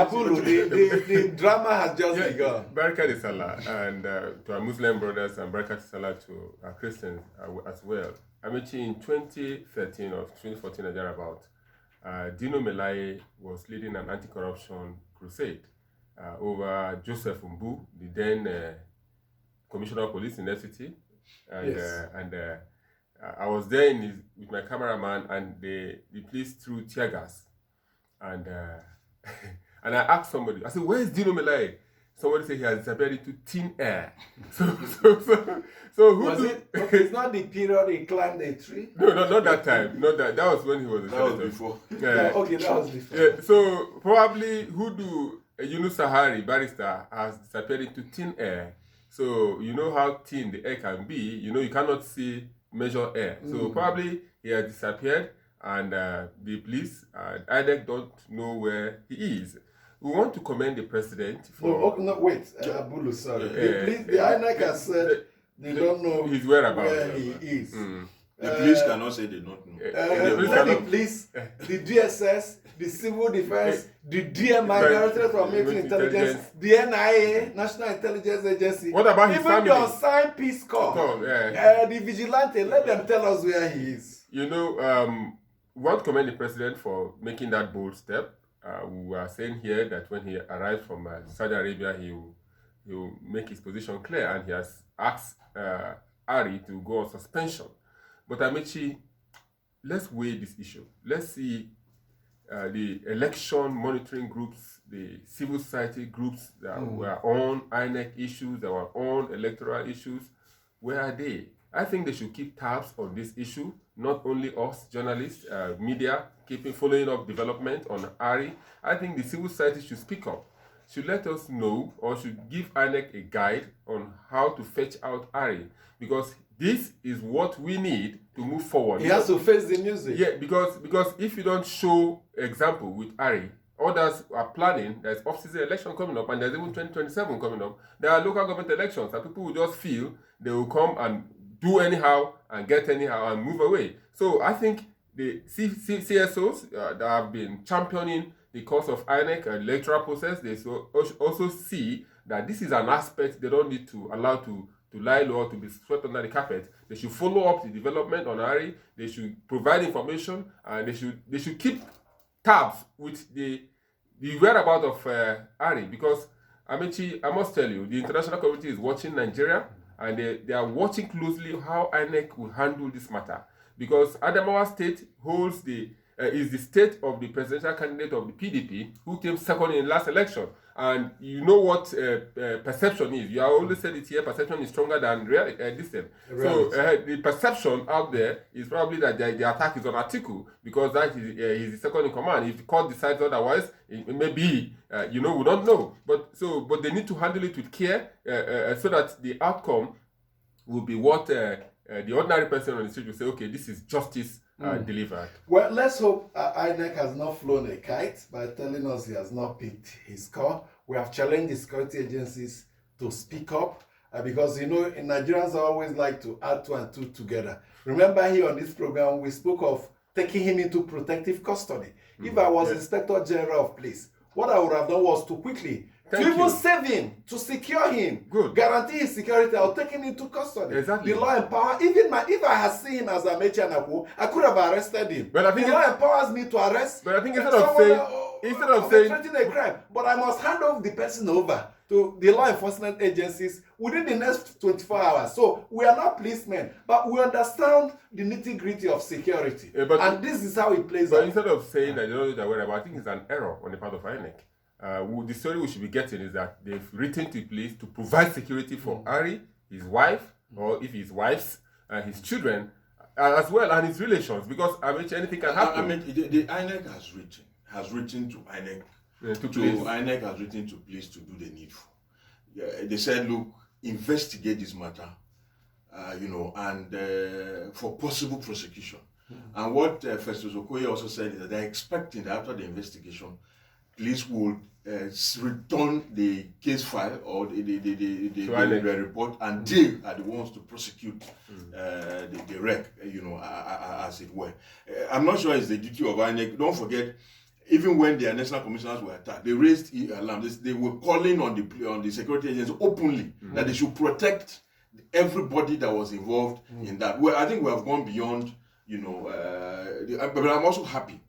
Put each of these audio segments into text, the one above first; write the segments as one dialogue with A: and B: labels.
A: Abulu, the drama has just begun.
B: Barakat Salah, and to our Muslim brothers, and Barakat Salah to our Christians as well. Amici, in 2013 or 2014, or thereabout, Dino Melaye was leading an anti-corruption crusade over Joseph Mbu, the then Commissioner of Police in FCT. And I was there with my cameraman, and the police threw tear gas. And and I asked somebody, I said, "Where is Dino Melaye?" Somebody said he has disappeared into thin air. So who
A: was it? Okay, it's not the period he climbed a tree.
B: No, not that time. Not that. That was when he was.
C: That was before.
A: Okay, that was before.
B: So probably Hudu Yunus Sahari barrister has disappeared into thin air. So you know how thin the air can be. You know you cannot measure air. So probably he has disappeared, and the police and INEC don't know where he is. We want to commend the president for...
A: wait, Abulu, sorry. The INEC has said they don't know
B: his whereabouts.
A: Where he is.
C: The police cannot say they don't know.
A: The police, the DSS, the Civil Defense, the DMI, Directorate for Military Intelligence, the NIA, National Intelligence Agency.
B: What about his family?
A: Even the unsigned Peace Corps, the vigilante, let them tell us where he is.
B: You know, we want to commend the president for making that bold step. We are saying here that when he arrived from Saudi Arabia, he will make his position clear, and he has asked Ari to go on suspension. But Amici, let's weigh this issue. Let's see the election monitoring groups, the civil society groups that were on INEC issues, that were on electoral issues. Where are they? I think they should keep tabs on this issue, not only us, journalists, media, following up development on Ari. I think the civil society should speak up, should let us know, or should give INEC a guide on how to fetch out Ari, because this is what we need to move forward.
A: He has to face the music.
B: Yeah, because if you don't show example with Ari, others are planning. There's off-season election coming up, and there's even 2027 coming up. There are local government elections, and people will just feel they will come and do anyhow and get anyhow and move away. So I think the CSOs that have been championing the cause of INEC and electoral process, they also see that this is an aspect they don't need to allow to lie low or to be swept under the carpet. They should follow up the development on Ari. They should provide information, and they should keep tabs with the whereabouts of Ari, because Amici, I must tell you, the international community is watching Nigeria, and they are watching closely how INEC will handle this matter, because Adamawa State is the state of the presidential candidate of the PDP who came second in last election. And you know what perception is. You have always said it here, perception is stronger than distance. So the perception out there is probably that the attack is on Atiku, because that is the second in command. If the court decides otherwise, it may be, we don't know. But they need to handle it with care so that the outcome will be what the ordinary person on the street will say, okay, this is justice delivered.
A: Well, let's hope INEC has not flown a kite by telling us he has not picked his score. We have challenged the security agencies to speak up because, Nigerians always like to add 2 and 2 together. Remember here on this program, we spoke of taking him into protective custody. If I was Inspector General of Police, what I would have done was to quickly save him, to secure him, guarantee his security. I'll take him into custody.
B: Exactly.
A: The law empower. If I had seen him as Amechi Anakwu, I could have arrested him.
B: But I think
A: the law empowers me to arrest.
B: But I think instead of saying
A: a crime, but I must hand off the person over to the law enforcement agencies within the next 24 hours. So we are not policemen, but we understand the nitty-gritty of security, and this is how it plays out.
B: But instead of saying that they don't know their whereabouts, I think it's an error on the part of INEC. The story we should be getting is that they've written to police to provide security for Ari, his wife, or if his wife's, his children, as well, and his relations, because anything can happen.
C: The INEC has written to INEC. INEC has written to police to do the needful. They said, look, investigate this matter, and for possible prosecution. And what Festus Okoye also said is that they're expecting that after the investigation, police would return the case file or the report, and they are the ones to prosecute the wreck, as it were. I'm not sure it's the duty of INEC. Don't forget, even when their national commissioners were attacked, they raised alarm. They were calling on the security agencies openly that they should protect everybody that was involved in that. Well, I think we have gone beyond, but I'm also happy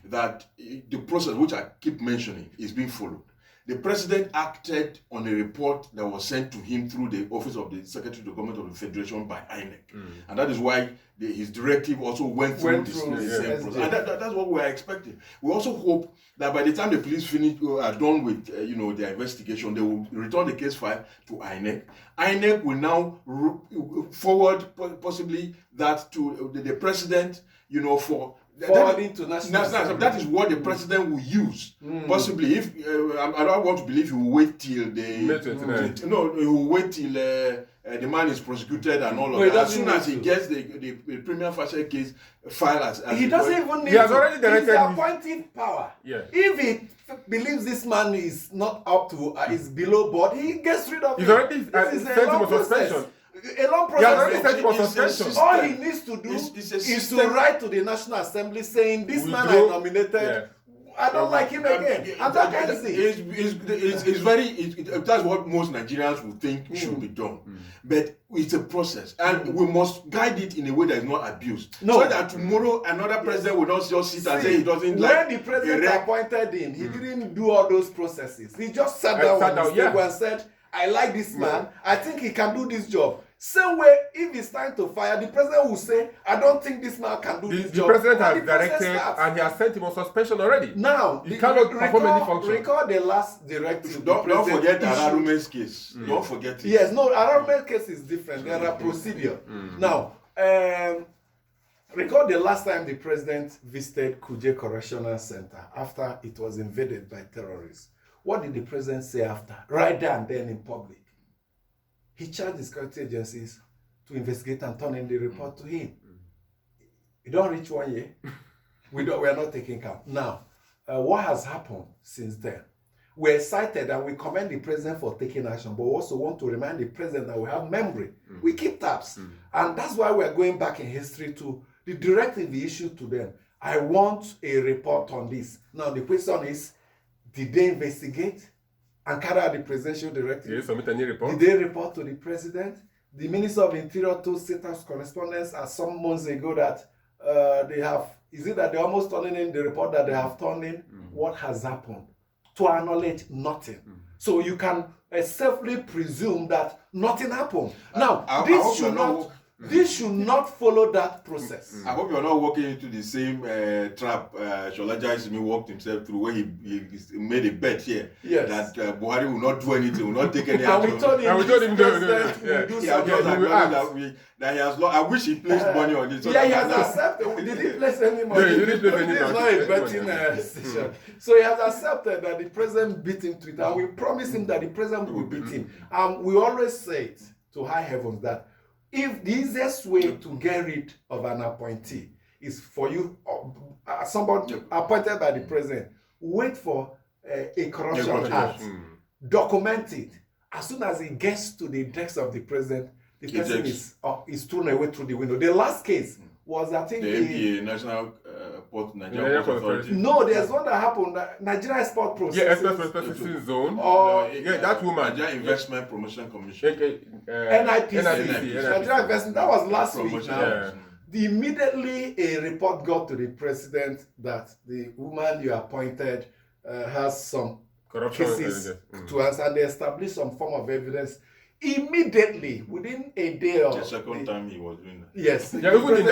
C: that the process, which I keep mentioning, is being followed. The president acted on a report that was sent to him through the office of the Secretary to the Government of the Federation by INEC. And that is why his directive also went through the same process. And that's what we are expecting. We also hope that by the time the police are done with their investigation, they will return the case file to INEC. INEC will now forward possibly that to the president, for
A: forwarding to national assembly.
C: That is what the president will use. Possibly, if I don't want to believe he will wait till he will wait till the man is prosecuted and all of that. As soon as he gets the prima facie case file as
A: he doesn't even need
B: he has already directed
A: the appointing power.
B: Yeah.
A: If he believes this man is not up to is below board, he gets rid of
B: He's
A: him.
B: already
A: This is
B: sent
A: a
B: him
A: long
B: on
A: process.
B: suspension.
A: A long
B: He has already
A: process.
B: sent him on suspension.
A: All he needs to do
C: It's a
A: is to
C: system.
A: write to the National Assembly saying this man I
B: Withdraw.
A: nominated.
B: Yeah.
A: I don't like him again. And that kind of thing.
C: That's what most Nigerians would think should be done. But it's a process, and we must guide it in a way that is not abused.
A: No.
C: So that tomorrow another president will not just sit and say he doesn't like.
A: When the president appointed him, he didn't do all those processes. He just sat down on his table and said, I like this man. I think he can do this job. Same way, if it's time to fire, the president will say, I don't think this man can do this
B: The
A: job.
B: president
A: And
B: has
A: the process
B: directed
A: starts.
B: and he has sent him on suspension already.
A: Now,
B: He cannot perform any function.
A: Recall the last directive.
C: Don't forget
A: the
C: Ararume's case. Don't forget it.
A: Yes, no, Ararume's case is different. There are procedure. Now, recall the last time the president visited Kuje Correctional Center after it was invaded by terrorists. What did the president say after? Right there and then in public. He charged the security agencies to investigate and turn in the report to him. It don't reach 1 year. We are not taking count. Now, what has happened since then? We're excited and we commend the president for taking action, but we also want to remind the president that we have memory. We keep tabs. And that's why we're going back in history to the directive he issued to them. I want a report on this. Now, the question is, did they investigate and carry out the presidential directive?
B: Did they submit any report?
A: Did they report to the president? The Minister of Interior told State House correspondents some months ago that they have, is it that they're almost turning in the report that they have turned in? What has happened? To our knowledge, nothing. So you can safely presume that nothing happened. Now, this should not follow that process.
C: I hope you're not walking into the same trap Shola Jaisimi walked himself through, where he made a bet here that Buhari will not do anything, will not take any action.
A: And we told him
B: no.
A: do
C: He
A: something.
C: has just acknowledged that he has lost. I wish he placed money on it. So
A: He has accepted. We didn't place any money.
B: No, he didn't place any
A: This is
B: money.
A: not a betting station. So he has accepted that the president beat him to it, and we promised him that the president will beat him. We always say it to high heavens that if the easiest way to get rid of an appointee is for you, somebody appointed by the president, wait for a corruption act, document it. As soon as it gets to the desk of the president, the person is thrown away through the window. The last case was, I think,
C: the NPA, National Nigerian Port Authority.
A: No, there's one that happened. Nigeria Export Processing.
B: Yeah, Export Processing Zone. That woman.
C: Nigeria Investment Promotion Commission.
A: NIPC. Nigeria Investment. That was last week. Now.
B: Yeah.
A: Immediately, a report got to the president that the woman you appointed has some
B: Corruption
A: cases to answer, and they established some form of evidence. Immediately, within a day of
C: The second time he was doing that.
A: Yes.
B: Yeah, even in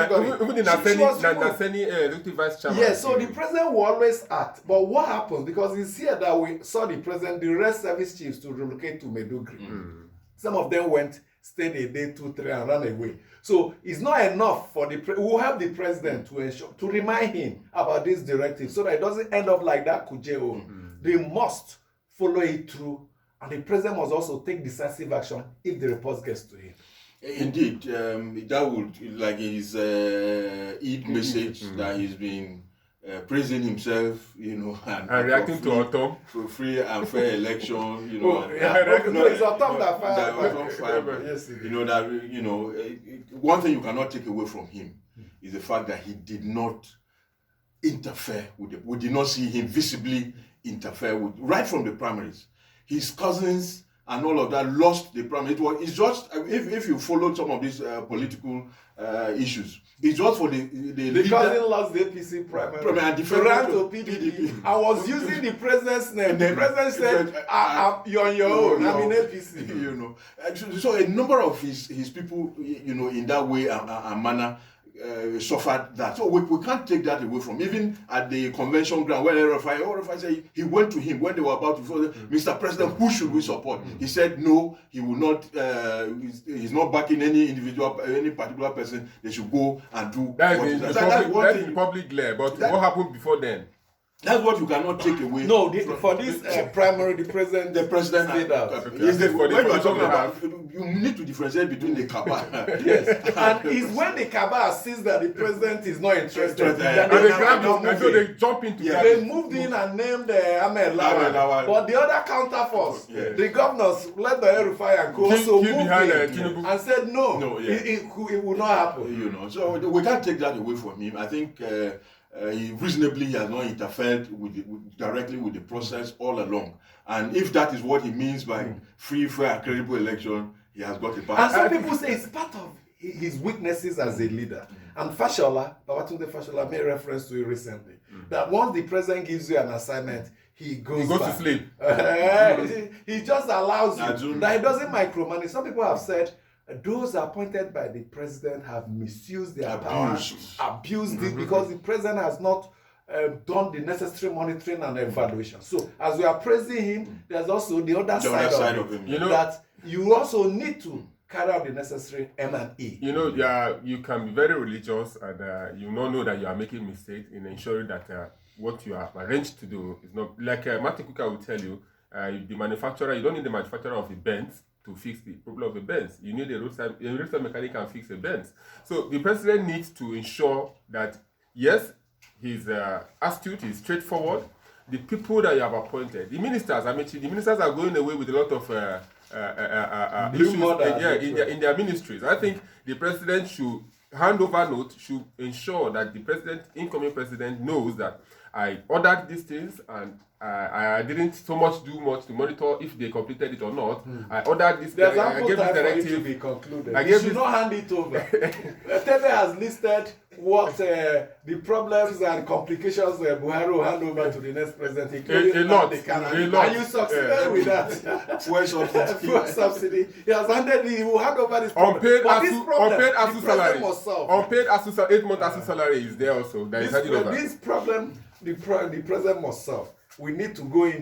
B: Naseni executive vice chairman.
A: Yes, so the president will always act. But what happens? Because it's here that we saw the president, the rest service chiefs to relocate to Maiduguri. Some of them went, stayed a day, 2, 3, and ran away. So it's not enough for we'll help the president to ensure, to remind him about this directive so that it doesn't end up like that Kujeo. They must follow it through. And the president must also take decisive action if the report gets to him.
C: Indeed, that would, like his Eid message that he's been praising himself,
B: and reacting to Autumn
C: for free and fair election,
A: It's Autumn that fired.
C: Yes, one thing you cannot take away from him is the fact that he did not interfere with it. We did not see him visibly interfere with, right from the primaries. His cousins and all of that lost the primary. It's just, if you followed some of these political issues, it's just for the leader.
A: cousin lost the APC primary
C: And
A: ran to PDP. I was using the president's name. The president said, "You're on your own. I'm in APC."
C: You know, so a number of his people, you know, in that way and manner, suffered that. So we can't take that away from him. Even at the convention ground, when RFI said he went to him when they were about to vote, Mr. President, who should we support? He said no, he will not. He's not backing any individual, any particular person. They should go and do.
B: That's the public glare. But what happened before then?
C: That's what you cannot take away.
A: No, for this primary, the president
C: stayed out. When you are talking about, you need to differentiate between the cabal.
A: Yes, and it's when the cabal sees that the president is not interested,
B: they jump into.
C: Yeah.
A: They moved in and named Ahmed Lawal. But the other counterforce, the governors led by El-Rufai and co also moved in and said no, it will not happen.
C: You know, so we can't take that away from him. I think. He reasonably has not interfered directly with the process all along. And if that is what he means by free, fair, and credible election, he has got a pass.
A: And some people say it's part of his weaknesses as a leader. And Babatunde Fashola made reference to it recently. That once the president gives you an assignment, he goes
B: to sleep.
A: He just allows you. That he doesn't micromanage. Some people have said, those appointed by the president have misused their power, abused it, because the president has not done the necessary monitoring and evaluation. So, as we are praising him, there's also the other side of him.
B: You know,
A: that you also need to carry out the necessary M&E.
B: You know, you can be very religious and you not know that you are making mistakes in ensuring that what you are arranged to do is not, like Martin Cooker will tell you, the manufacturer, you don't need the manufacturer of a Benz to fix the problem of a Benz. You need a roadside mechanic can fix a Benz. So the president needs to ensure that, yes, he's astute, he's straightforward. The people that you have appointed, the ministers, the ministers are going away with a lot of issues in their ministries. I think the president should hand over note, should ensure that the incoming president knows that I ordered these things and I didn't so much do much to monitor if they completed it or not. I ordered this.
A: There's
B: I gave this directive
A: to be concluded. You should not hand it over. Tebe has listed what the problems and complications Buhari will hand over to the next president, including
B: a lot.
A: And you succeeded with that. Fuel subsidy. He has he will hand over this problem.
B: Unpaid ASU salary. Unpaid 8-month ASU salary is there also. That is handed over.
A: This problem, the president must solve. We need to go in